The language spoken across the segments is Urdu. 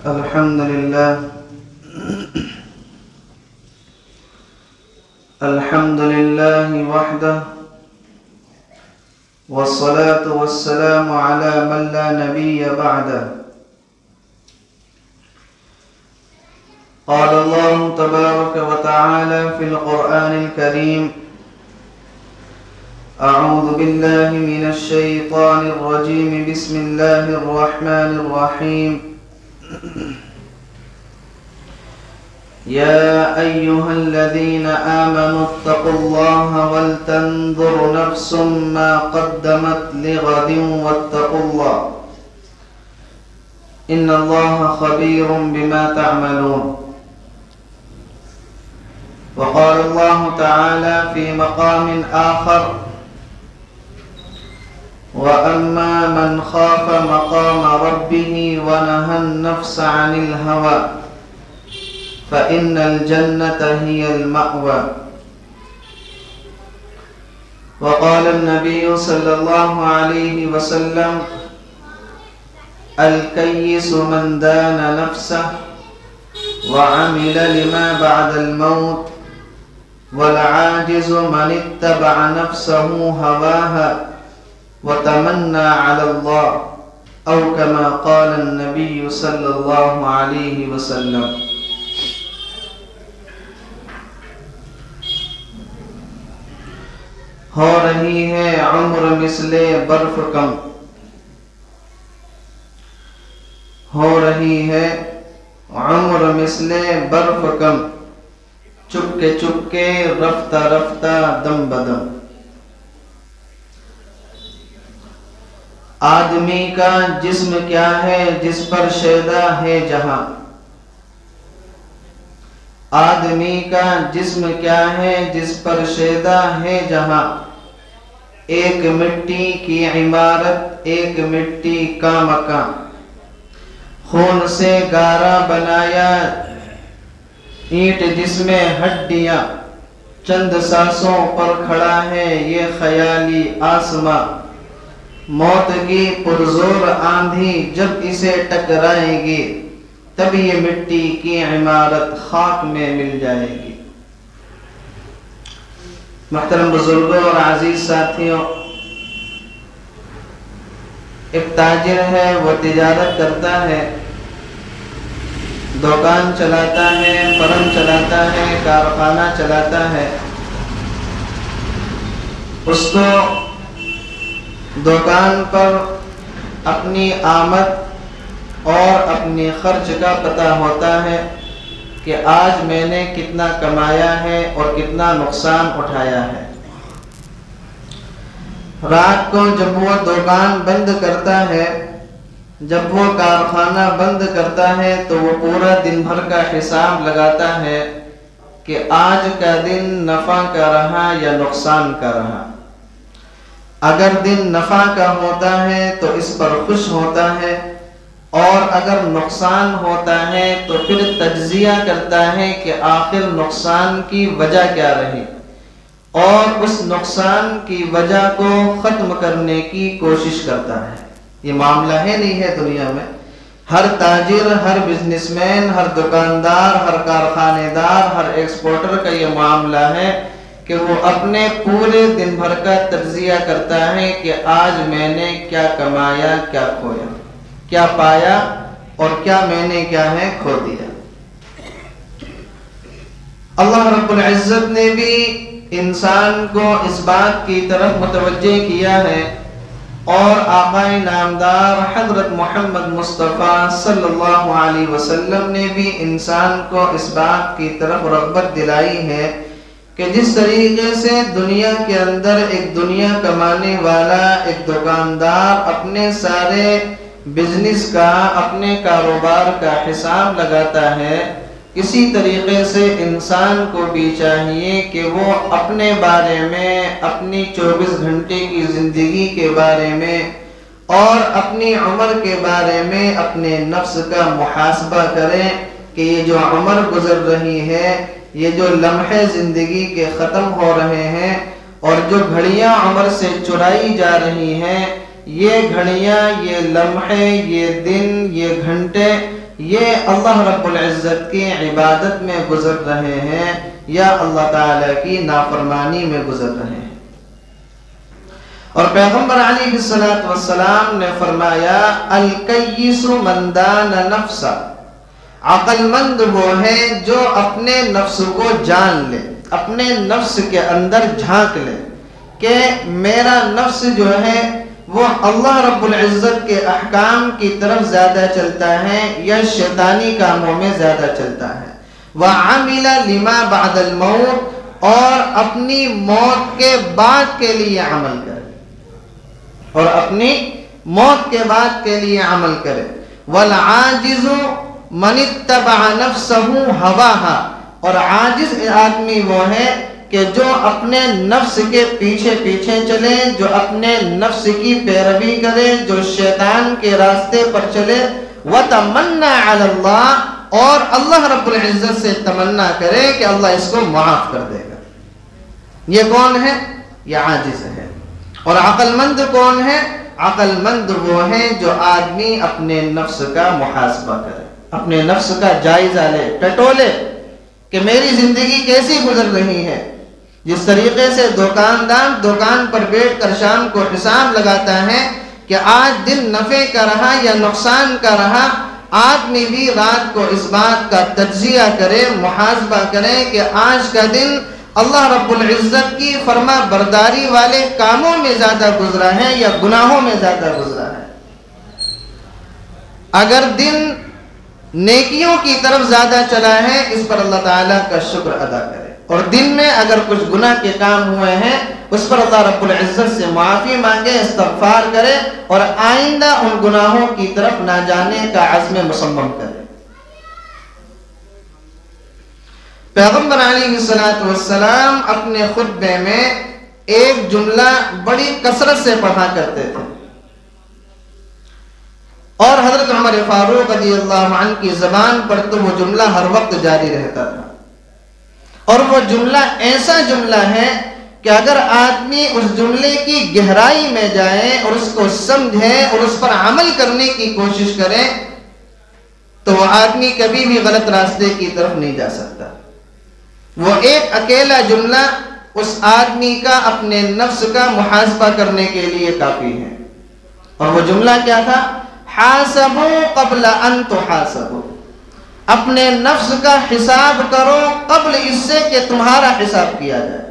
الحمد لله الحمد لله وحده والصلاة والسلام على من لا نبي بعده. قال الله تبارك وتعالى في القرآن الكريم: أعوذ بالله من الشيطان الرجيم بسم الله الرحمن الرحيم. يا أيها الذين آمنوا اتقوا الله ولتنظر نفس ما قدمت لغد واتقوا الله إن الله خبير بما تعملون. وقال الله تعالى في مقام آخر: وأما من خاف مقام ربه ونهى النفس عن الهوى فإن الجنة هي المأوى. وقال النبي صلى الله عليه وسلم: الكيس من دان نفسه وعمل لما بعد الموت والعاجز من اتبع نفسه هواها وتمنى على الله أو كما قال النبي صلى الله عليه وسلم. ہو رہی ہے عمر مثل برف کم، ہو رہی ہے عمر مثل برف کم، چپکے چپکے رفتہ رفتہ دم بدم. آدمی کا جسم کیا ہے جس پر شیدا ہے جہاں، آدمی کا جسم کیا ہے جس پر شیدا ہے جہاں. ایک مٹی کی عمارت ایک مٹی کا مکان، خون سے گارا بنایا اینٹ جس میں ہڈیاں، چند سانسوں پر کھڑا ہے یہ خیالی آسماں. موت کی پرزور آندھی جب اسے ٹکرائے گی تب یہ مٹی کی عمارت خاک میں مل جائے گی. محترم بزرگوں اور عزیز ساتھیوں، ایک تاجر ہے، وہ تجارت کرتا ہے، دکان چلاتا ہے، فرم چلاتا ہے، کارخانہ چلاتا ہے. اس کو دکان پر اپنی آمد اور اپنی خرچ کا پتہ ہوتا ہے کہ آج میں نے کتنا کمایا ہے اور کتنا نقصان اٹھایا ہے. رات کو جب وہ دکان بند کرتا ہے، جب وہ کارخانہ بند کرتا ہے تو وہ پورا دن بھر کا حساب لگاتا ہے کہ آج کا دن نفع کا رہا یا نقصان کا رہا. اگر دن نفع کا ہوتا ہے تو اس پر خوش ہوتا ہے، اور اگر نقصان ہوتا ہے تو پھر تجزیہ کرتا ہے کہ آخر نقصان کی وجہ کیا رہی، اور اس نقصان کی وجہ کو ختم کرنے کی کوشش کرتا ہے. یہ معاملہ ہے نہیں ہے دنیا میں؟ ہر تاجر، ہر بزنس مین، ہر دکاندار، ہر کارخانے دار، ہر ایکسپورٹر کا یہ معاملہ ہے کہ وہ اپنے پورے دن بھر کا تجزیہ کرتا ہے کہ آج میں نے کیا کمایا، کیا کھویا، کیا پایا اور کیا میں نے کیا ہے کھو دیا. اللہ رب العزت نے بھی انسان کو اس بات کی طرف متوجہ کیا ہے، اور آقا نامدار حضرت محمد مصطفیٰ صلی اللہ علیہ وسلم نے بھی انسان کو اس بات کی طرف رغبت دلائی ہے کہ جس طریقے سے دنیا کے اندر ایک دنیا کمانے والا، ایک دکاندار اپنے سارے بزنس کا، اپنے کاروبار کا حساب لگاتا ہے، اسی طریقے سے انسان کو بھی چاہیے کہ وہ اپنے بارے میں، اپنی 24 گھنٹے کی زندگی کے بارے میں اور اپنی عمر کے بارے میں اپنے نفس کا محاسبہ کریں کہ یہ جو عمر گزر رہی ہے، یہ جو لمحے زندگی کے ختم ہو رہے ہیں اور جو گھڑیاں عمر سے چرائی جا رہی ہیں، یہ گھڑیاں، یہ لمحے، یہ دن، یہ گھنٹے یہ اللہ رب العزت کی عبادت میں گزر رہے ہیں یا اللہ تعالیٰ کی نافرمانی میں گزر رہے ہیں۔ اور پیغمبر علیہ السلام نے فرمایا الکیس من دان نفسہ، عقل مند وہ ہے جو اپنے نفس کو جان لے، اپنے نفس کے اندر جھانک لے کہ میرا نفس جو ہے وہ اللہ رب العزت کے احکام کی طرف زیادہ چلتا ہے یا شیطانی کاموں میں زیادہ چلتا ہے۔ وَعَمِلَ لِمَا بَعْدَ الْمَوْتِ، اور اپنی موت کے بعد کے لیے عمل کرے، اور اپنی موت کے بعد کے لیے عمل کرے۔ وَالْعَاجِزُ مَنِ اتَّبَعَ نَفْسَهُ هَوَاهَا، اور عاجز آدمی وہ ہے کہ جو اپنے نفس کے پیچھے پیچھے چلے، جو اپنے نفس کی پیروی کرے، جو شیطان کے راستے پر چلے۔ وَتَمَنَّى عَلَى اللَّهِ، اور اللہ رب العزت سے تمنا کرے کہ اللہ اس کو معاف کر دے گا۔ یہ کون ہے؟ یہ عاجز ہے۔ اور عقل مند کون ہے؟ عقل مند وہ ہے جو آدمی اپنے نفس کا محاسبہ کرے، اپنے نفس کا جائزہ لے، ٹٹولے کہ میری زندگی کیسی گزر رہی ہے۔ جس طریقے سے دکاندار دکان پر بیٹھ کر شام کو حساب لگاتا ہے کہ آج دن نفع کا رہا یا نقصان کا رہا، آدمی بھی رات کو اس بات کا تجزیہ کرے، محاسبہ کرے کہ آج کا دن اللہ رب العزت کی فرما برداری والے کاموں میں زیادہ گزرا ہے یا گناہوں میں زیادہ گزرا ہے۔ اگر دن نیکیوں کی طرف زیادہ چلا ہے، اس پر اللہ تعالیٰ کا شکر ادا کرے، اور دن میں اگر کچھ گناہ کے کام ہوئے ہیں اس پر اللہ رب العزت سے معافی مانگے، استغفار کرے، اور آئندہ ان گناہوں کی طرف نہ جانے کا عزم مصمم کرے۔ پیغمبر علیہ السلام اپنے خطبے میں ایک جملہ بڑی کثرت سے پڑھا کرتے تھے، اور حضرت عمر فاروق رضی اللہ عنہ کی زبان پر تو وہ جملہ ہر وقت جاری رہتا تھا۔ اور وہ جملہ ایسا جملہ ہے کہ اگر آدمی اس جملے کی گہرائی میں جائے اور اس کو سمجھے اور اس پر عمل کرنے کی کوشش کرے تو وہ آدمی کبھی بھی غلط راستے کی طرف نہیں جا سکتا۔ وہ ایک اکیلا جملہ اس آدمی کا اپنے نفس کا محاسبہ کرنے کے لیے کافی ہے، اور وہ جملہ کیا تھا؟ حاسبوا قبل ان تحاسبوا، اپنے نفس کا حساب کرو قبل اس سے کہ تمہارا حساب کیا جائے۔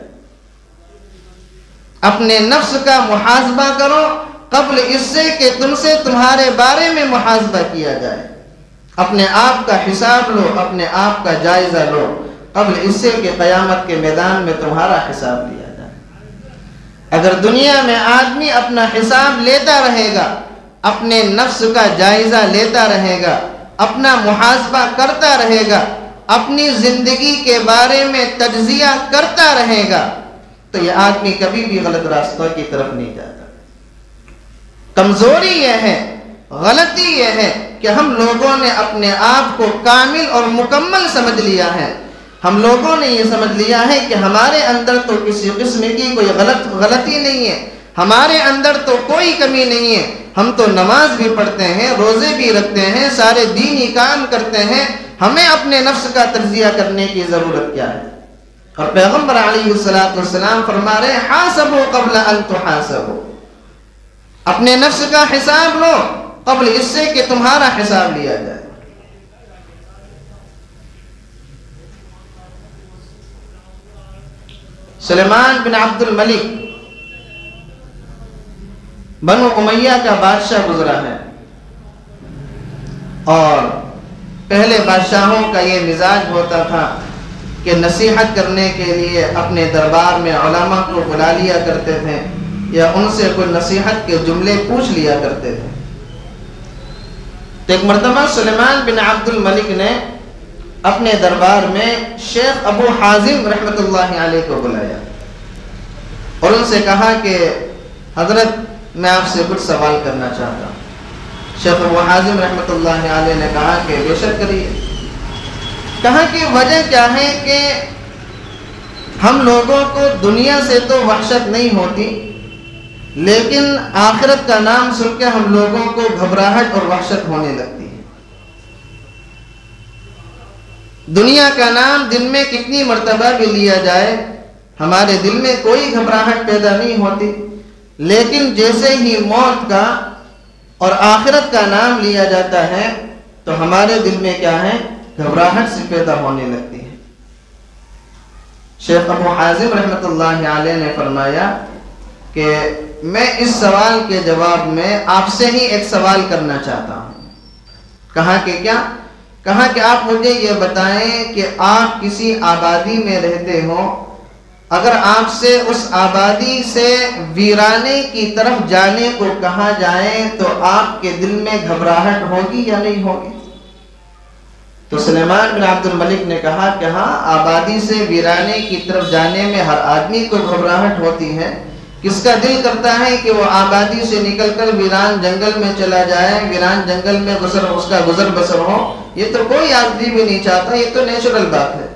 اپنے نفس کا محاسبہ کرو قبل اس سے کہ تم سے تمہارے بارے میں محاسبہ کیا جائے۔ اپنے آپ کا حساب لو، اپنے آپ کا جائزہ لو قبل اس سے کہ قیامت کے میدان میں تمہارا حساب لیا جائے۔ اگر دنیا میں آدمی اپنا حساب لیتا رہے گا، اپنے نفس کا جائزہ لیتا رہے گا، اپنا محاسبہ کرتا رہے گا، اپنی زندگی کے بارے میں تجزیہ کرتا رہے گا، تو یہ آدمی کبھی بھی غلط راستوں کی طرف نہیں جاتا۔ کمزوری یہ ہے، غلطی یہ ہے کہ ہم لوگوں نے اپنے آپ کو کامل اور مکمل سمجھ لیا ہے۔ ہم لوگوں نے یہ سمجھ لیا ہے کہ ہمارے اندر تو کسی قسم کی کوئی غلطی نہیں ہے، ہمارے اندر تو کوئی کمی نہیں ہے، ہم تو نماز بھی پڑھتے ہیں، روزے بھی رکھتے ہیں، سارے دینی کام کرتے ہیں، ہمیں اپنے نفس کا تجزیہ کرنے کی ضرورت کیا ہے؟ اور پیغمبر علیہ السلام فرما رہے حاسبوا قبل ان تحاسبوا، اپنے نفس کا حساب لو قبل اس سے کہ تمہارا حساب لیا جائے۔ سلیمان بن عبد الملک بنو امیہ کا بادشاہ گزرا ہے، اور پہلے بادشاہوں کا یہ مزاج ہوتا تھا کہ نصیحت کرنے کے لیے اپنے دربار میں علماء کو بلا لیا کرتے تھے یا ان سے کوئی نصیحت کے جملے پوچھ لیا کرتے تھے۔ تو ایک مرتبہ سلیمان بن عبد الملک نے اپنے دربار میں شیخ ابو حازم رحمۃ اللہ علیہ کو بلایا اور ان سے کہا کہ حضرت میں آپ سے کچھ سوال کرنا چاہتا ہوں۔ شیخ ابو حازم رحمۃ اللہ علیہ نے کہا کہ بے شک کریے۔ کہا کہ وجہ کیا ہے کہ ہم لوگوں کو دنیا سے تو وحشت نہیں ہوتی، لیکن آخرت کا نام سن کے ہم لوگوں کو گھبراہٹ اور وحشت ہونے لگتی ہے۔ دنیا کا نام دن میں کتنی مرتبہ بھی لیا جائے ہمارے دل میں کوئی گھبراہٹ پیدا نہیں ہوتی، لیکن جیسے ہی موت کا اور آخرت کا نام لیا جاتا ہے تو ہمارے دل میں کیا ہے؟ گھبراہٹ سے پیدا ہونے لگتی ہے۔ شیخ ابو حازم رحمۃ اللہ علیہ نے فرمایا کہ میں اس سوال کے جواب میں آپ سے ہی ایک سوال کرنا چاہتا ہوں۔ کہا کہ کیا؟ کہا کہ آپ مجھے یہ بتائیں کہ آپ کسی آبادی میں رہتے ہو، اگر آپ سے اس آبادی سے ویرانے کی طرف جانے کو کہا جائے تو آپ کے دل میں گھبراہٹ ہوگی یا نہیں ہوگی؟ تو سلیمان بن عبد الملک نے کہا کہ ہاں، آبادی سے ویرانے کی طرف جانے میں ہر آدمی کو گھبراہٹ ہوتی ہے۔ کس کا دل کرتا ہے کہ وہ آبادی سے نکل کر ویران جنگل میں چلا جائے، ویران جنگل میں اس کا گزر بسر ہو؟ یہ تو کوئی آدمی بھی نہیں چاہتا، یہ تو نیچرل بات ہے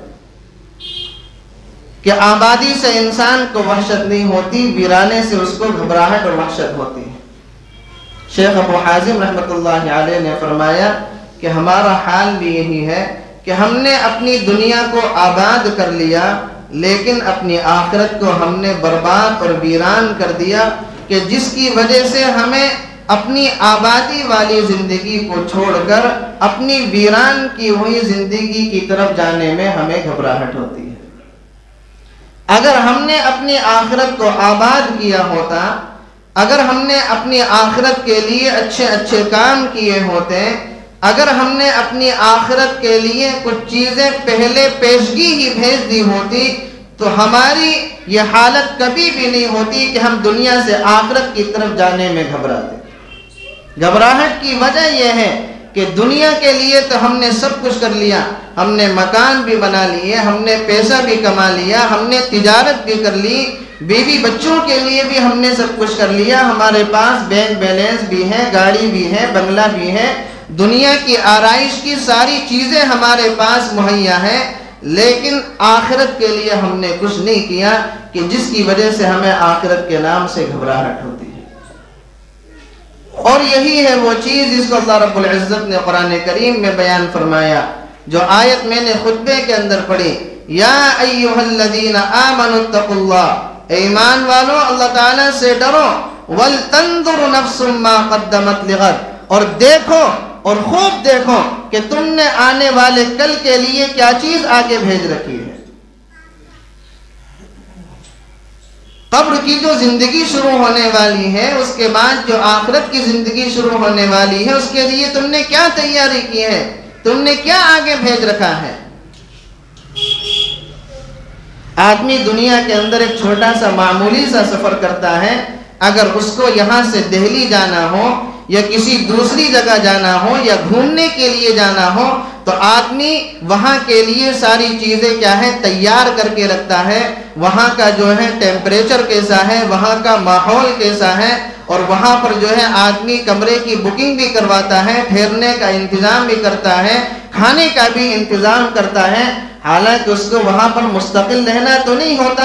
کہ آبادی سے انسان کو وحشت نہیں ہوتی، ویرانے سے اس کو گھبراہٹ اور وحشت ہوتی ہے۔ شیخ ابو حازم رحمۃ اللہ علیہ نے فرمایا کہ ہمارا حال بھی یہی ہے کہ ہم نے اپنی دنیا کو آباد کر لیا، لیکن اپنی آخرت کو ہم نے برباد اور ویران کر دیا، کہ جس کی وجہ سے ہمیں اپنی آبادی والی زندگی کو چھوڑ کر اپنی ویران کی ہوئی زندگی کی طرف جانے میں ہمیں گھبراہٹ ہوتی ہے۔ اگر ہم نے اپنی آخرت کو آباد کیا ہوتا، اگر ہم نے اپنی آخرت کے لیے اچھے اچھے کام کیے ہوتے، اگر ہم نے اپنی آخرت کے لیے کچھ چیزیں پہلے پیشگی ہی بھیج دی ہوتی تو ہماری یہ حالت کبھی بھی نہیں ہوتی کہ ہم دنیا سے آخرت کی طرف جانے میں گھبراتے۔ گھبراہٹ کی وجہ یہ ہے کہ دنیا کے لیے تو ہم نے سب کچھ کر لیا، ہم نے مکان بھی بنا لیے، ہم نے پیسہ بھی کما لیا، ہم نے تجارت بھی کر لی، بیوی بچوں کے لیے بھی ہم نے سب کچھ کر لیا، ہمارے پاس بینک بیلنس بھی ہے، گاڑی بھی ہے، بنگلہ بھی ہے، دنیا کی آرائش کی ساری چیزیں ہمارے پاس مہیا ہیں، لیکن آخرت کے لیے ہم نے کچھ نہیں کیا، کہ جس کی وجہ سے ہمیں آخرت کے نام سے گھبراہٹ ہوتی ہے۔ اور یہی ہے وہ چیز جس کو اللہ رب العزت نے قرآن کریم میں بیان فرمایا، جو آیت میں نے خطبے کے اندر پڑھی، یا ایھا الذین آمنوا اتقوا اللہ، ایمان والو اللہ تعالیٰ سے ڈرو، ولتنظر نفس ما قدمت لغد، اور دیکھو اور خوب دیکھو کہ تم نے آنے والے کل کے لیے کیا چیز آگے بھیج رکھی ہے۔ قبر کی جو زندگی شروع ہونے والی ہے، اس کے بعد جو آخرت کی زندگی شروع ہونے والی ہے، اس کے لیے تم نے کیا تیاری کی ہے، تم نے کیا آگے بھیج رکھا ہے۔ آدمی دنیا کے اندر ایک چھوٹا سا معمولی سا سفر کرتا ہے، اگر اس کو یہاں سے دہلی جانا ہو یا کسی دوسری جگہ جانا ہو یا گھومنے کے لیے جانا ہو، تو آدمی وہاں کے لیے ساری چیزیں کیا ہے تیار کر کے رکھتا ہے، وہاں کا جو ہے ٹیمپریچر کیسا ہے، وہاں کا ماحول کیسا ہے، اور وہاں پر جو ہے آدمی کمرے کی بکنگ بھی کرواتا ہے، ٹھہرنے کا انتظام بھی کرتا ہے، کھانے کا بھی انتظام کرتا ہے، حالانکہ اس کو وہاں پر مستقل رہنا تو نہیں ہوتا،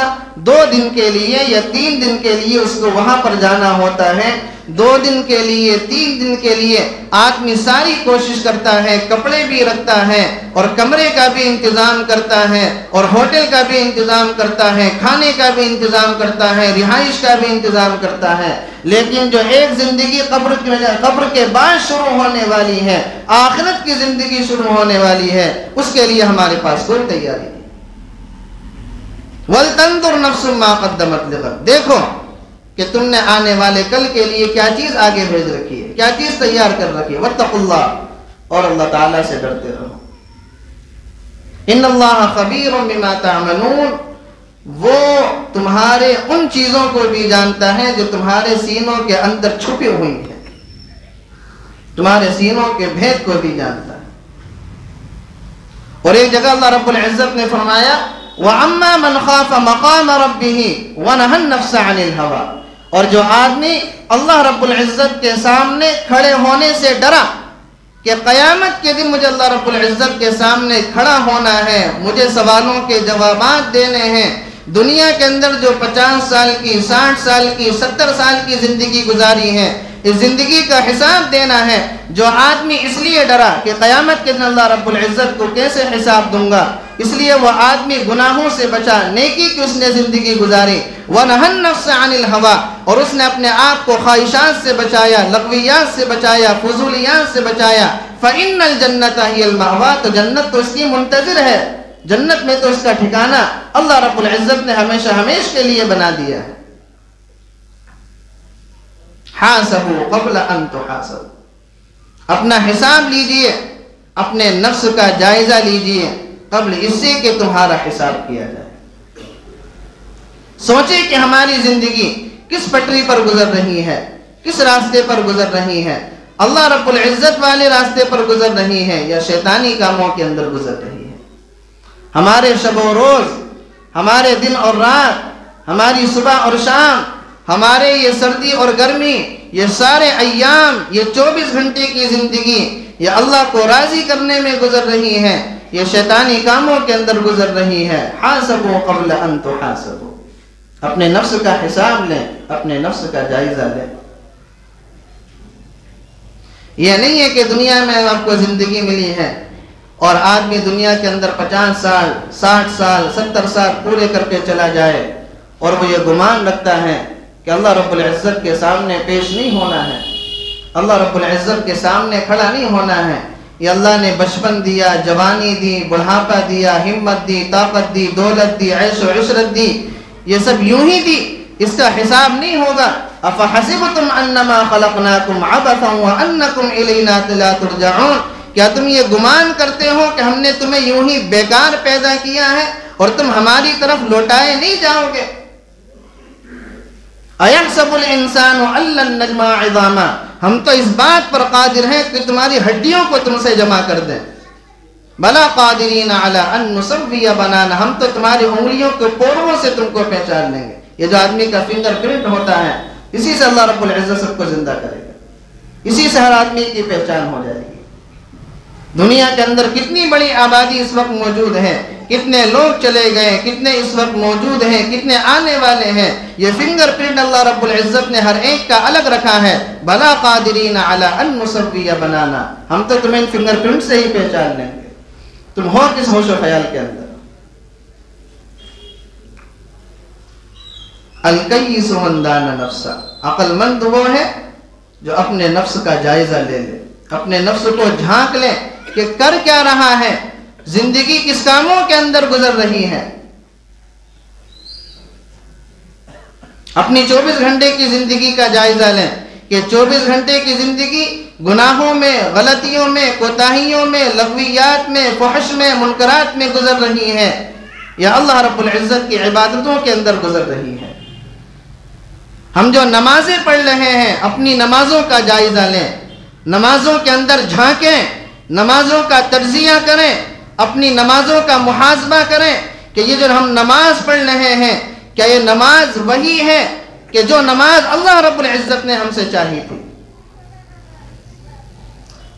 2 دن کے لیے یا 3 دن کے لیے اس کو وہاں پر جانا ہوتا ہے، 2 دن کے لیے 3 دن کے لیے آدمی ساری کوشش کرتا ہے، کپڑے بھی رکھتا ہے اور کمرے کا بھی انتظام کرتا ہے اور ہوٹل کا بھی انتظام کرتا ہے، کھانے کا بھی انتظام کرتا ہے، رہائش کا بھی انتظام کرتا ہے، لیکن جو ایک زندگی قبر کے بعد شروع ہونے والی ہے، آخرت کی زندگی شروع ہونے والی ہے، اس کے لیے ہمارے پاس کوئی تیاری نہیں۔ وَلْتَنْظُرْ نَفْسٌ مَا قَدَّمَتْ لِغَدٍ، دیکھو کہ تم نے آنے والے کل کے لیے کیا چیز آگے بھیج رکھی ہے، کیا چیز تیار کر رکھی ہے۔ وَاتَّقُوا اللَّهَ، اور اللہ تعالیٰ سے ڈرتے رہو۔ إِنَّ اللَّهَ خَبِيرٌ بِمَا تَعْمَلُونَ، وہ تمہارے ان چیزوں کو بھی جانتا ہے جو تمہارے سینوں کے اندر چھپی ہوئی ہیں، تمہارے سینوں کے بھید کو بھی جانتا ہے۔ اور ایک جگہ اللہ رب العزت نے فرمایا وَأَمَّا مَنْ خَافَ مَقَامَ رَبِّهِ وَنَهَى النَّفْسَ عَنِ الْهَوَىٰ، اور جو آدمی اللہ رب العزت کے سامنے کھڑے ہونے سے ڈرا کہ قیامت کے دن مجھے اللہ رب العزت کے سامنے کھڑا ہونا ہے، مجھے سوالوں کے جوابات دینے ہیں، دنیا کے اندر جو 50 سال کی 60 سال کی 70 سال کی زندگی گزاری ہے، اس زندگی کا حساب دینا ہے۔ جو آدمی اس لیے ڈرا کہ قیامت کے دن اللہ رب العزت کو کیسے حساب دوں گا، اس لیے وہ آدمی گناہوں سے بچا، نیکی کی اس نے زندگی گزاری، وَنَهَى النَّفْسَ عَنِ الْهَوَىٰ، اور اس نے اپنے آپ کو خواہشات سے بچایا، لغویات سے بچایا، فضولیات سے بچایا، فَإِنَّ الْجَنَّةَ هِيَ الْمَأْوَىٰ، تو جنت تو اس کی منتظر ہے، جنت میں تو اس کا ٹھکانہ اللہ رب العزت نے ہمیشہ ہمیش کے لیے بنا دیا ہے۔ حَاسَبُوا قَبْلَ أَن تُحَاسَبُوا، اپنا حساب لیجئے، اپنے نفس کا جائزہ لیجئے قبل اس سے کہ تمہارا حساب کیا جائے۔ سوچیں کہ ہماری زندگی کس پٹری پر گزر رہی ہے، کس راستے پر گزر رہی ہے، اللہ رب العزت والے راستے پر گزر رہی ہے یا شیطانی کاموں کے اندر گزر رہی ہے۔ ہمارے شب و روز، ہمارے دن اور رات، ہماری صبح اور شام، ہمارے یہ سردی اور گرمی، یہ سارے ایام، یہ 24 گھنٹے کی زندگی، یہ اللہ کو راضی کرنے میں گزر رہی ہے، یہ شیطانی کاموں کے اندر گزر رہی ہے۔ حاسبوا قبل ان تحاسبوا، اپنے نفس کا حساب لیں، اپنے نفس کا جائزہ لیں۔ یہ نہیں ہے کہ دنیا میں آپ کو زندگی ملی ہے اور آدمی دنیا کے اندر 50 سال 60 سال 70 سال پورے کر کے چلا جائے اور وہ یہ گمان رکھتا ہے کہ اللہ رب العزت کے سامنے پیش نہیں ہونا ہے، اللہ رب العزت کے سامنے کھڑا نہیں ہونا ہے۔ یہ اللہ نے بچپن دیا، جوانی دی، بڑھاپا دیا، ہمت دی، طاقت دی، دولت دی، عیش و عشرت دی، یہ سب یوں ہی دی، اس کا حساب نہیں ہوگا۔ افحسبتم انما خلقناکم عبثا وانکم الینا لا ترجعون، کیا تم یہ گمان کرتے ہو کہ ہم نے تمہیں یوں ہی بیکار پیدا کیا ہے اور تم ہماری طرف لوٹائے نہیں جاؤ گے؟ اَيَحْسَبُ الْإِنسَانُ أَن لَّن نَّجْمَعَ عِظَامَهُ، ہم تو اس بات پر قادر ہیں کہ تمہاری ہڈیوں کو تم سے جمع کر دیں۔ بَلَا قَادِرِينَ عَلَىٰ أَن نُّسَوِّيَ بَنَانَهُ، ہم تو تمہاری انگلیوں کے پوروں سے تم کو پہچان لیں گے۔ یہ جو آدمی کا فنگر پرنٹ ہوتا ہے، اسی سے اللہ رب العزت سب کو زندہ کرے گا، اسی سے ہر آدمی کی پہچان ہو جائے گی۔ دنیا کے اندر کتنی بڑی آبادی اس وقت موجود ہے، کتنے لوگ چلے گئے، کتنے اس وقت موجود ہیں، کتنے آنے والے ہیں، یہ فنگر پرنٹ اللہ رب العزت نے ہر ایک کا الگ رکھا ہے۔ بلا قادرین علی ان نسوی بنانا، ہم تو تمہیں فنگر پرنٹ سے ہی پہچان لیں گے، تم ہو کس ہوش و خیال کے اندر۔ الکیس من دان نفسہ، عقل مند وہ ہے جو اپنے نفس کا جائزہ لے لے، اپنے نفس کو جھانک لے کہ کر کیا رہا ہے، زندگی کس کاموں کے اندر گزر رہی ہے۔ اپنی 24 گھنٹے کی زندگی کا جائزہ لیں کہ 24 گھنٹے کی زندگی گناہوں میں، غلطیوں میں، کوتاہیوں میں، لغویات میں، فحش میں، منکرات میں گزر رہی ہے یا اللہ رب العزت کی عبادتوں کے اندر گزر رہی ہے۔ ہم جو نمازیں پڑھ رہے ہیں، اپنی نمازوں کا جائزہ لیں، نمازوں کے اندر جھانکیں، نمازوں کا تجزیہ کریں، اپنی نمازوں کا محاسبہ کریں کہ یہ جو ہم نماز پڑھ رہے ہیں، کیا یہ نماز وہی ہے کہ جو نماز اللہ رب العزت نے ہم سے چاہی تھی؟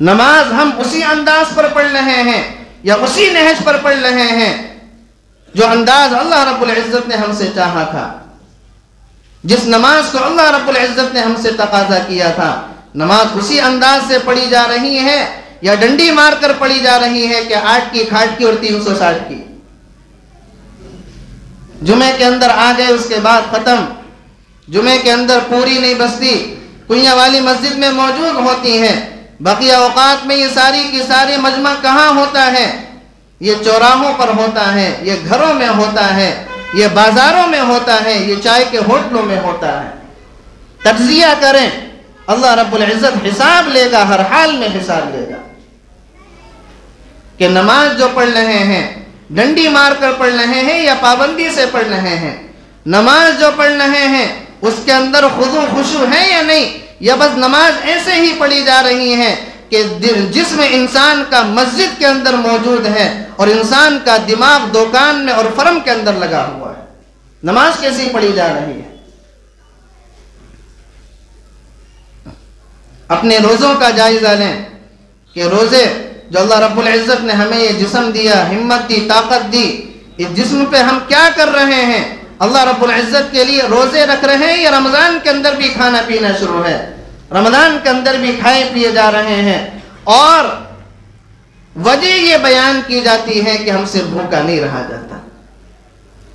نماز ہم اسی انداز پر پڑھ رہے ہیں یا اسی نہج پر پڑھ رہے ہیں جو انداز اللہ رب العزت نے ہم سے چاہا تھا، جس نماز کو اللہ رب العزت نے ہم سے تقاضا کیا تھا؟ نماز اسی انداز سے پڑھی جا رہی ہے یا ڈنڈی مار کر پڑھی جا رہی ہے کہ 8 کی کھاٹ کی اور 360 کی؟ جمعے کے اندر آ گئے، اس کے بعد ختم، جمعے کے اندر پوری نہیں بستی، کنیاں والی مسجد میں موجود ہوتی ہیں، بقیہ اوقات میں یہ ساری کی ساری مجمع کہاں ہوتا ہے؟ یہ چوراہوں پر ہوتا ہے، یہ گھروں میں ہوتا ہے، یہ بازاروں میں ہوتا ہے، یہ چائے کے ہوٹلوں میں ہوتا ہے۔ تجزیہ کریں، اللہ رب العزت حساب لے گا، ہر حال میں حساب لے گا کہ نماز جو پڑھ رہے ہیں ڈنڈی مار کر پڑھ رہے ہیں یا پابندی سے پڑھ رہے ہیں، نماز جو پڑھ رہے ہیں اس کے اندر خضوع خشوع ہے یا نہیں، یا بس نماز ایسے ہی پڑھی جا رہی ہے کہ جسم انسان کا مسجد کے اندر موجود ہے اور انسان کا دماغ دکان میں اور فرم کے اندر لگا ہوا ہے۔ نماز کیسی پڑھی جا رہی ہے؟ اپنے روزوں کا جائزہ لیں کہ روزے جو اللہ رب العزت نے ہمیں یہ جسم دیا، ہمت دی، طاقت دی، اس جسم پہ ہم کیا کر رہے ہیں؟ اللہ رب العزت کے لیے روزے رکھ رہے ہیں یا رمضان کے اندر بھی کھانا پینا شروع ہے؟ رمضان کے اندر بھی کھائے پیے جا رہے ہیں، اور وجہ یہ بیان کی جاتی ہے کہ ہم سے بھوکا نہیں رہا جاتا۔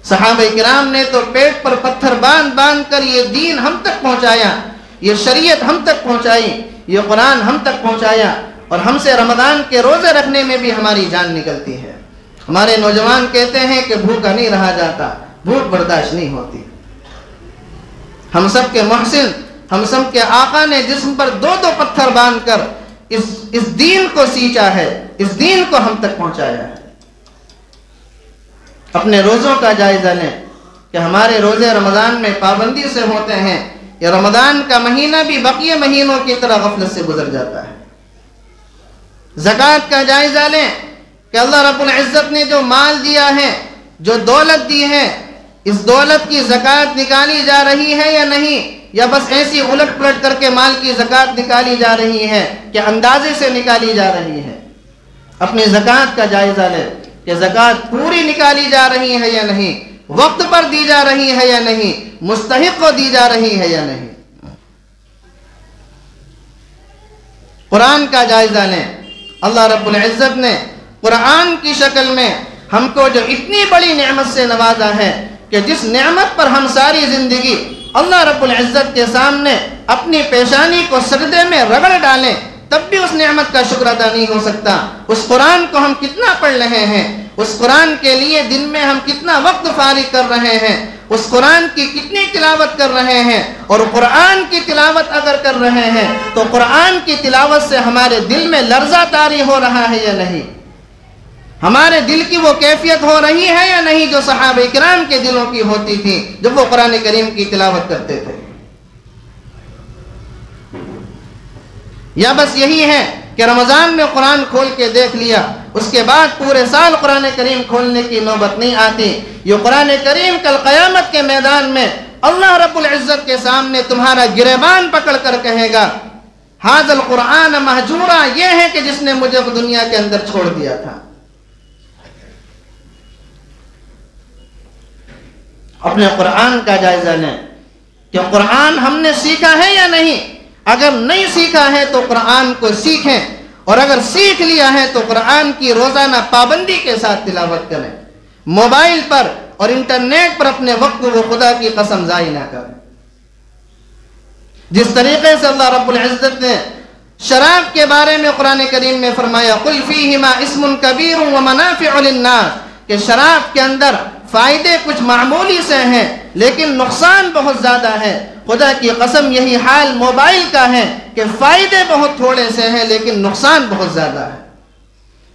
صحابہ کرام نے تو پیٹ پر پتھر باندھ باندھ کر یہ دین ہم تک پہنچایا، یہ شریعت ہم تک پہنچائی، یہ قرآن ہم تک پہنچایا، اور ہم سے رمضان کے روزے رکھنے میں بھی ہماری جان نکلتی ہے۔ ہمارے نوجوان کہتے ہیں کہ بھوکا نہیں رہا جاتا، بھوک برداشت نہیں ہوتی۔ ہم سب کے محسن، ہم سب کے آقا نے جسم پر دو دو پتھر باندھ کر اس دین کو سینچا ہے، اس دین کو ہم تک پہنچایا ہے۔ اپنے روزوں کا جائزہ لیں کہ ہمارے روزے رمضان میں پابندی سے ہوتے ہیں، یا رمضان کا مہینہ بھی بقیہ مہینوں کی طرح غفلت سے گزر جاتا ہے۔ زکوٰۃ کا جائزہ لیں کہ اللہ رب العزت نے جو مال دیا ہے، جو دولت دی ہے، اس دولت کی زکوٰۃ نکالی جا رہی ہے یا نہیں، یا بس ایسی الٹ پلٹ کر کے مال کی زکوٰۃ نکالی جا رہی ہے کہ اندازے سے نکالی جا رہی ہے۔ اپنی زکوٰۃ کا جائزہ لیں کہ زکوٰۃ پوری نکالی جا رہی ہے یا نہیں، وقت پر دی جا رہی ہے یا نہیں، مستحق کو دی جا رہی ہے یا نہیں۔ قرآن کا جائزہ لیں، اللہ رب العزت نے قرآن کی شکل میں ہم کو جو اتنی بڑی نعمت سے نوازا ہے کہ جس نعمت پر ہم ساری زندگی اللہ رب العزت کے سامنے اپنی پیشانی کو سجدے میں رگڑ ڈالیں تب بھی اس نعمت کا شکر ادا نہیں ہو سکتا۔ اس قرآن کو ہم کتنا پڑھ رہے ہیں، اس قرآن کے لیے دن میں ہم کتنا وقت فارغ کر رہے ہیں، اس قرآن کی کتنی تلاوت کر رہے ہیں، اور قرآن کی تلاوت اگر کر رہے ہیں تو قرآن کی تلاوت سے ہمارے دل میں لرزہ طاری ہو رہا ہے یا نہیں، ہمارے دل کی وہ کیفیت ہو رہی ہے یا نہیں جو صحابہ کرام کے دلوں کی ہوتی تھی جب وہ قرآن کریم کی تلاوت کرتے تھے۔ یا بس یہی ہے کہ رمضان میں قرآن کھول کے دیکھ لیا، اس کے بعد پورے سال قرآن کریم کھولنے کی نوبت نہیں آتی۔ یہ قرآن کریم کل قیامت کے میدان میں اللہ رب العزت کے سامنے تمہارا گریبان پکڑ کر کہے گا، ھذا القرآن مہجورا، یہ ہے کہ جس نے مجھے دنیا کے اندر چھوڑ دیا تھا۔ اپنے قرآن کا جائزہ لیں کہ قرآن ہم نے سیکھا ہے یا نہیں۔ اگر نہیں سیکھا ہے تو قرآن کو سیکھیں، اور اگر سیکھ لیا ہے تو قرآن کی روزانہ پابندی کے ساتھ تلاوت کریں۔ موبائل پر اور انٹرنیٹ پر اپنے وقت کو خدا کی قسم ضائع نہ کریں۔ جس طریقے سے اللہ رب العزت نے شراب کے بارے میں قرآن کریم میں فرمایا، قل فیہما اسم کبیر ومنافع للناس، کہ شراب کے اندر فائدے کچھ معمولی سے ہیں لیکن نقصان بہت زیادہ ہے۔ خدا کی قسم یہی حال موبائل کا ہے کہ فائدے بہت تھوڑے سے ہیں لیکن نقصان بہت زیادہ ہے،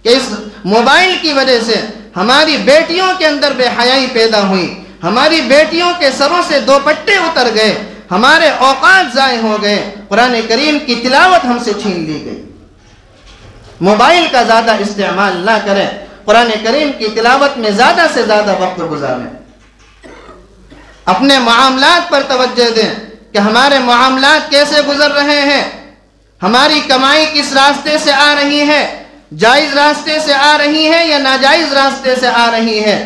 کہ اس موبائل کی وجہ سے ہماری بیٹیوں کے اندر بے حیائی پیدا ہوئی، ہماری بیٹیوں کے سروں سے دوپٹے اتر گئے، ہمارے اوقات ضائع ہو گئے، قرآن کریم کی تلاوت ہم سے چھین لی گئی۔ موبائل کا زیادہ استعمال نہ کریں، قرآن کریم کی تلاوت میں زیادہ سے زیادہ وقت گزاریں۔ اپنے معاملات پر توجہ دیں کہ ہمارے معاملات کیسے گزر رہے ہیں، ہماری کمائی کس راستے سے آ رہی ہے، جائز راستے سے آ رہی ہے یا ناجائز راستے سے آ رہی ہے،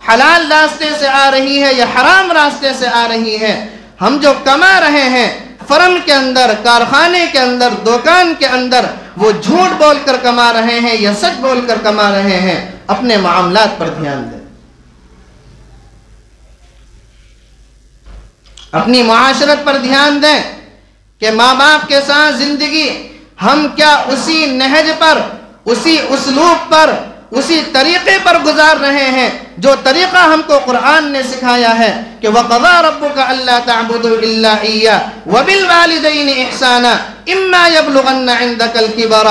حلال راستے سے آ رہی ہے یا حرام راستے سے آ رہی ہے۔ ہم جو کما رہے ہیں فرم کے اندر، کارخانے کے اندر، دکان کے اندر، وہ جھوٹ بول کر کما رہے ہیں یا سچ بول کر کما رہے ہیں، اپنے معاملات پر دھیان دیں۔ اپنی معاشرت پر دھیان دیں کہ ماں باپ کے ساتھ زندگی ہم کیا اسی نہج پر، اسی اسلوب پر، اسی طریقے پر گزار رہے ہیں جو طریقہ ہم کو قرآن نے سکھایا ہے کہ وَقَضَىٰ رَبُّكَ أَلَّا تَعْبُدُوا إِلَّا إِيَّاهُ وَبِالْوَالِدَيْنِ إِحْسَانًا إِمَّا يَبْلُغَنَّ عِندَكَ الْكِبَرَ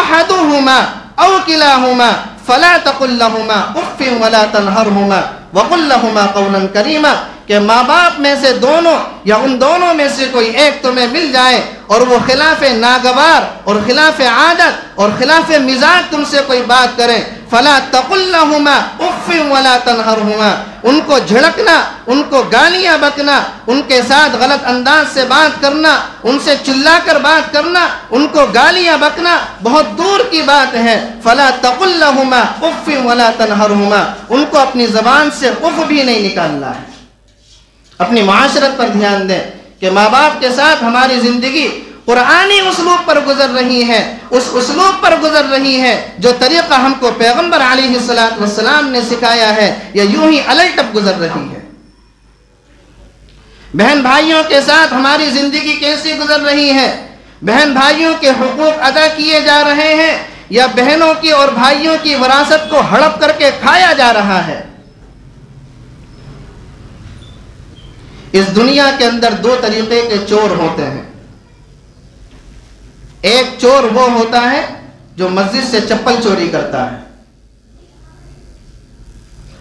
أَحَدُهُمَا أَوْ كِلَاهُمَا فَلَا تَقُل لَّهُمَا أُفٍّ وَلَا تَنْهَرْهُمَا وَقُل لَّهُمَا قَوْلًا كَرِيمًا، کہ ماں باپ میں سے دونوں یا ان دونوں میں سے کوئی ایک تمہیں مل جائے اور وہ خلاف ناگوار اور خلاف عادت اور خلاف مزاج تم سے کوئی بات کریں، فلا تقل لهما اف ولا تنهرهما، ان کو جھڑکنا، ان کو گالیاں بکنا، ان کے ساتھ غلط انداز سے بات کرنا، ان سے چلا کر بات کرنا، ان کو گالیاں بکنا بہت دور کی بات ہے۔ فلا تقل لهما اف ولا تنهرهما، ان کو اپنی زبان سے اف بھی نہیں نکالنا ہے۔ اپنی معاشرت پر دھیان دیں کہ ماں باپ کے ساتھ ہماری زندگی قرآنی اسلوب پر گزر رہی ہے، اس اسلوب پر گزر رہی ہے جو طریقہ ہم کو پیغمبر علیہ السلام نے سکھایا ہے، یا یوں ہی الٹپ گزر رہی ہے؟ بہن بھائیوں کے ساتھ ہماری زندگی کیسی گزر رہی ہے؟ بہن بھائیوں کے حقوق ادا کیے جا رہے ہیں یا بہنوں کی اور بھائیوں کی وراثت کو ہڑپ کر کے کھایا جا رہا ہے؟ اس دنیا کے اندر دو طریقے کے چور ہوتے ہیں۔ ایک چور وہ ہوتا ہے جو مسجد سے چپل چوری کرتا ہے،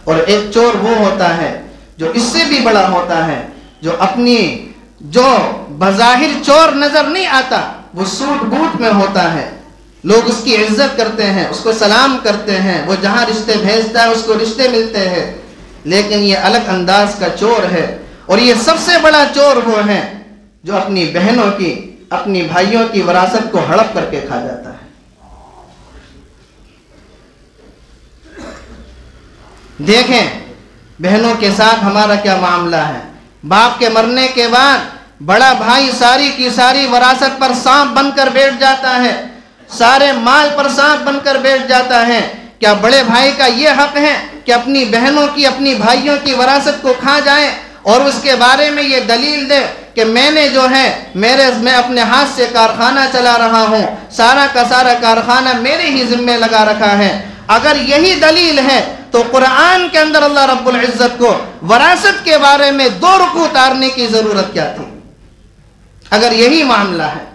اور ایک چور وہ ہوتا ہے جو اس سے بھی بڑا ہوتا ہے، جو بظاہر چور نظر نہیں آتا، وہ سوٹ بوٹ میں ہوتا ہے، لوگ اس کی عزت کرتے ہیں، اس کو سلام کرتے ہیں، وہ جہاں رشتے بھیجتا ہے اس کو رشتے ملتے ہیں، لیکن یہ الگ انداز کا چور ہے۔ اور یہ سب سے بڑا چور وہ ہے جو اپنی بہنوں کی، اپنی بھائیوں کی وراثت کو ہڑپ کر کے کھا جاتا ہے۔ دیکھیں بہنوں کے ساتھ ہمارا کیا معاملہ ہے۔ باپ کے مرنے کے بعد بڑا بھائی ساری کی ساری وراثت پر سانپ بن کر بیٹھ جاتا ہے، سارے مال پر سانپ بن کر بیٹھ جاتا ہے۔ کیا بڑے بھائی کا یہ حق ہے کہ اپنی بہنوں کی، اپنی بھائیوں کی وراثت کو کھا جائے اور اس کے بارے میں یہ دلیل دے کہ میں اپنے ہاتھ سے کارخانہ چلا رہا ہوں، سارا کا سارا کارخانہ میرے ہی ذمے لگا رکھا ہے؟ اگر یہی دلیل ہے تو قرآن کے اندر اللہ رب العزت کو وراثت کے بارے میں 2 رکوع اتارنے کی ضرورت کیا تھی؟ اگر یہی معاملہ ہے،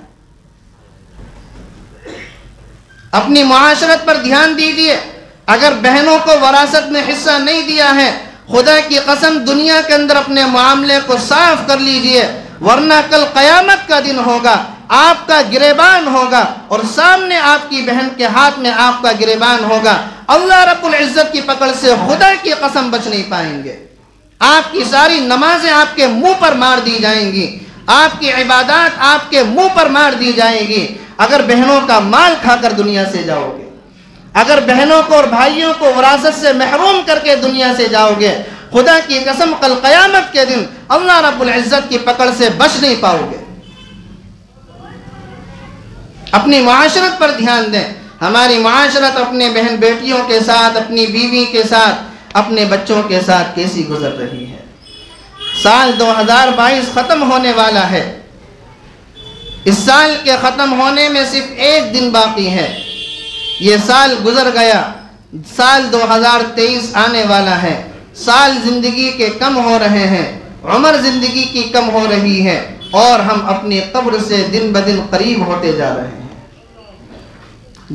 اپنی معاشرت پر دھیان دیجیے۔ اگر بہنوں کو وراثت میں حصہ نہیں دیا ہے، خدا کی قسم دنیا کے اندر اپنے معاملے کو صاف کر لیجئے، ورنہ کل قیامت کا دن ہوگا، آپ کا گریبان ہوگا اور سامنے آپ کی بہن کے ہاتھ میں آپ کا گریبان ہوگا۔ اللہ رب العزت کی پکڑ سے خدا کی قسم بچ نہیں پائیں گے۔ آپ کی ساری نمازیں آپ کے منہ پر مار دی جائیں گی، آپ کی عبادات آپ کے منہ پر مار دی جائیں گی اگر بہنوں کا مال کھا کر دنیا سے جاؤ گے، اگر بہنوں کو اور بھائیوں کو وراثت سے محروم کر کے دنیا سے جاؤ گے۔ خدا کی قسم کل قیامت کے دن اللہ رب العزت کی پکڑ سے بچ نہیں پاؤ گے۔ اپنی معاشرت پر دھیان دیں۔ ہماری معاشرت اپنے بہن بیٹیوں کے ساتھ، اپنی بیوی کے ساتھ، اپنے بچوں کے ساتھ کیسی گزر رہی ہے؟ سال 2022 ختم ہونے والا ہے۔ اس سال کے ختم ہونے میں صرف 1 دن باقی ہے۔ یہ سال گزر گیا، سال 2023 آنے والا ہے۔ سال زندگی کے کم ہو رہے ہیں، عمر زندگی کی کم ہو رہی ہے، اور ہم اپنی قبر سے دن بدن قریب ہوتے جا رہے ہیں۔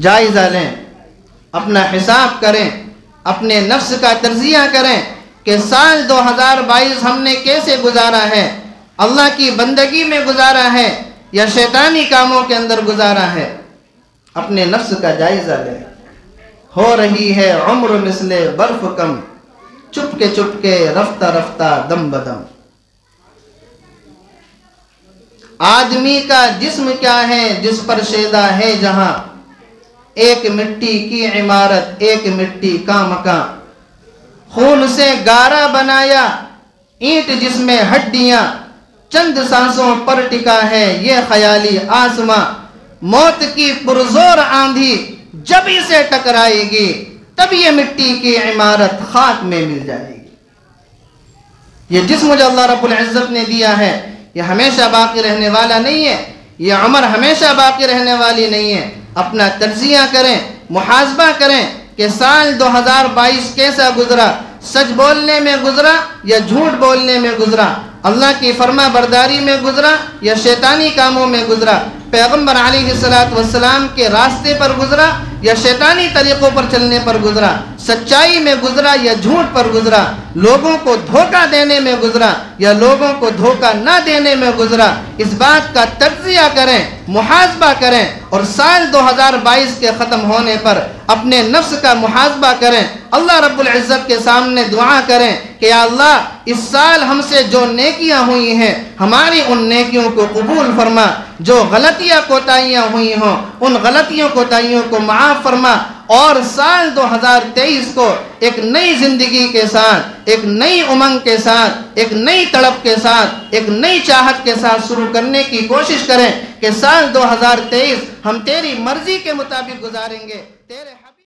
جائزہ لیں، اپنا حساب کریں، اپنے نفس کا تجزیہ کریں کہ سال 2022 ہم نے کیسے گزارا ہے؟ اللہ کی بندگی میں گزارا ہے یا شیطانی کاموں کے اندر گزارا ہے؟ اپنے نفس کا جائزہ لیں۔ ہو رہی ہے عمر مثل برف کم، چپ کے رفتہ رفتہ دم بدم۔ آدمی کا جسم کیا ہے جس پر شیدا ہے جہاں، ایک مٹی کی عمارت ایک مٹی کا مکان، خون سے گارا بنایا اینٹ جس میں ہڈیاں، چند سانسوں پر ٹکا ہے یہ خیالی آسماں، موت کی پرزور آندھی جب اسے ٹکرائے گی تب یہ مٹی کی عمارت خاک میں مل جائے گی۔ یہ جسم جو اللہ رب العزت نے دیا ہے یہ ہمیشہ باقی رہنے والا نہیں ہے، یہ عمر ہمیشہ باقی رہنے والی نہیں ہے۔ اپنا تجزیہ کریں، محاسبہ کریں کہ سال 2022 کیسا گزرا، سچ بولنے میں گزرا یا جھوٹ بولنے میں گزرا، اللہ کی فرما برداری میں گزرا یا شیطانی کاموں میں گزرا، پیغمبر علیہ السلام کے راستے پر گزرا یا شیطانی طریقوں پر چلنے پر گزرا، سچائی میں گزرا یا جھوٹ پر گزرا، لوگوں کو دھوکہ دینے میں گزرا یا لوگوں کو دھوکہ نہ دینے میں گزرا۔ اس بات کا تجزیہ کریں، محاسبہ کریں، اور سال 2022 کے ختم ہونے پر اپنے نفس کا محاسبہ کریں، اللہ رب العزت کے سامنے دعا کریں کہ یا اللہ اس سال ہم سے جو نیکیاں ہوئی ہیں ہماری ان نیکیوں کو قبول فرما، جو غلطیاں کوتاہیاں ہوئی ہوں ان غلطیوں کوتاہیوں کو معاف فرما، اور سال 2023 کو ایک نئی زندگی کے ساتھ، ایک نئی امنگ کے ساتھ، ایک نئی تڑپ کے ساتھ، ایک نئی چاہت کے ساتھ شروع کرنے کی کوشش کریں کہ سال 2023 ہم تیری مرضی کے مطابق گزاریں گے، تیرے